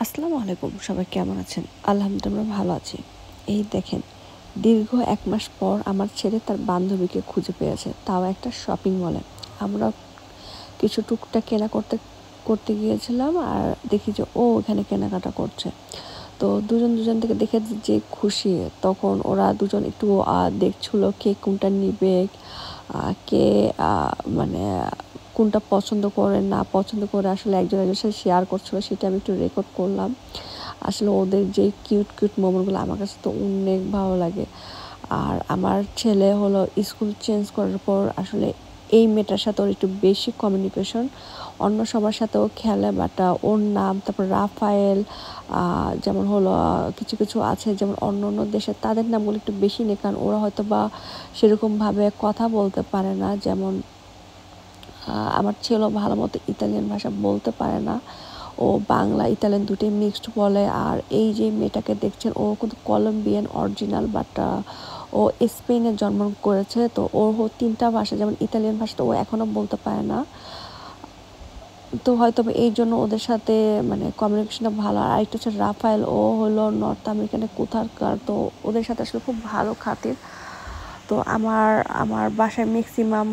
আসসালামু আলাইকুম, সবাই কেমন আছেন? আলহামদুলিল্লাহ ভালো আছি। এই দেখেন, দীর্ঘ ১ মাস পর আমার ছেলে তার বান্ধবীকে খুঁজে পেয়েছে, তাও একটা শপিং মলে। আমরা কিছু টুকটাক কেনা করতে গিয়েছিলাম, আর দেখি যে ও ওখানে কেনাকাটা করছে। তো দুজন থেকে দেখে যে খুশি, তখন ওরা দুজন একটু দেখছিল কে কোনটা নিবে, কে মানে কোনটা পছন্দ করে না পছন্দ করে আসলে একজনের সাথে শেয়ার করছিল, সেটা আমি একটু রেকর্ড করলাম। আসলে ওদের যে কিউট মোমেন্টগুলো আমার কাছে তো অনেক ভালো লাগে। আর আমার ছেলে হলো স্কুল চেঞ্জ করার পর আসলে এই মেয়েটার সাথে ওর একটু বেশি কমিউনিকেশন। অন্য সবার সাথেও খেলে, বাট ওর নাম, তারপর রাফায়েল, যেমন হলো কিছু আছে যেমন অন্য দেশের, তাদের নামগুলো একটু বেশি নেই, কারণ ওরা হয়তো বা সেরকমভাবে কথা বলতে পারে না। যেমন আমার ছেলেও ভালো মতো ইতালিয়ান ভাষা বলতে পারে না, ও বাংলা ইতালিয়ান দুটোই মিক্সড বলে। আর এই যে মেয়েটাকে দেখছেন, ও কিন্তু কলম্বিয়ান অরিজিনাল, বাট ও স্পেনে জন্ম করেছে। তো ওর 3টা ভাষা, যেমন ইতালিয়ান ভাষা তো ও এখনও বলতে পারে না। তো হয়তো এই জন্য ওদের সাথে মানে কমিউনিকেশনটা ভালো। আর আরেকটা হচ্ছে রাফায়েল, ও হলো নর্থ আমেরিকানে কোথাকার, তো ওদের সাথে আসলে খুব ভালো খাতির। তো আমার বাসায় ম্যাক্সিমাম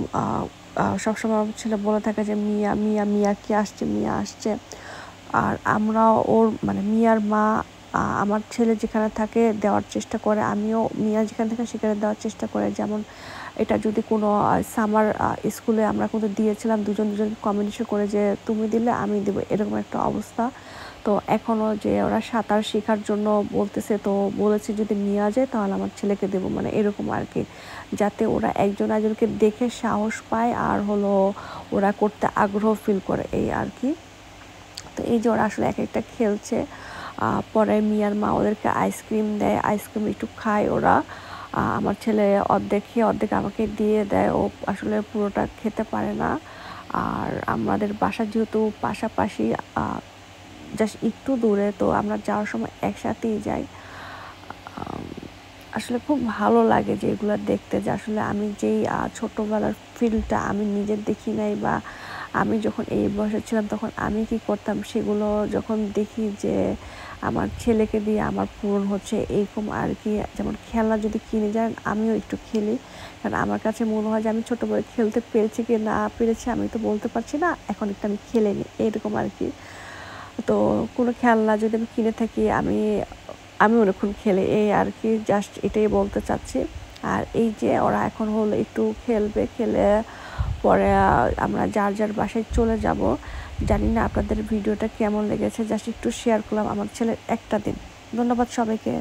সবসময় আমার ছেলে বলে থাকে যে মিয়া মিয়া মিয়া কি আসছে, মিয়া আসছে। আর আমরা ওর মানে মিয়ার মা আমার ছেলে যেখানে থাকে দেওয়ার চেষ্টা করে, আমিও মিয়া যেখানে থাকে সেখানে দেওয়ার চেষ্টা করে। যেমন এটা যদি কোনো সামার স্কুলে আমরা কিন্তু দিয়েছিলাম, দুজন কম্বিনেশন করে, যে তুমি দিলে আমি দেবো, এরকম একটা অবস্থা। তো এখনও যে ওরা সাঁতার শেখার জন্য বলতেছে, তো বলেছে যদি নিয়ে যায় তাহলে আমার ছেলেকে দেবো, মানে এরকম আর কি, যাতে ওরা একজনকে দেখে সাহস পায় আর হলো ওরা করতে আগ্রহ ফিল করে, এই আর কি। তো এই যে ওরা আসলে এক একটা খেলছে, পরে মিয়ার মা ওদেরকে আইসক্রিম দেয়, আইসক্রিম একটু খায় ওরা। আমার ছেলে অর্ধেক খেয়ে অর্ধেক আমাকে দিয়ে দেয়, ও আসলে পুরোটা খেতে পারে না। আর আমাদের বাসা যেহেতু পাশাপাশি, জাস্ট একটু দূরে, তো আমরা যাওয়ার সময় একসাথেই যাই। আসলে খুব ভালো লাগে যে এগুলো দেখতে, যে আসলে আমি যেই ছোটোবেলার ফিলটা আমি নিজের দেখি নাই, বা আমি যখন এই বয়সে ছিলাম তখন আমি কি করতাম, সেগুলো যখন দেখি যে আমার ছেলেকে দিয়ে আমার পূরণ হচ্ছে, এরকম আর কি। যেমন খেলনা যদি কিনে যান, আমিও একটু খেলি, কারণ আমার কাছে মনে হয় যে আমি ছোটোবেলায় খেলতে পেরেছি কি না পেরেছি আমি তো বলতে পারছি না, এখন একটু আমি খেলে নিই, এরকম আর কি। তো কোনো খেলনা যদি আমি কিনে থাকি, আমি অনেকক্ষণ খেলে, এই আর কি, জাস্ট এটাই বলতে চাচ্ছি। আর এই যে ওরা এখন হলো একটু খেলবে, খেলে পরে আমরা যার বাসায় চলে যাব। জানি না আপনাদের ভিডিওটা কেমন লেগেছে, জাস্ট একটু শেয়ার করলাম আমার ছেলের একটা দিন। ধন্যবাদ সবাইকে।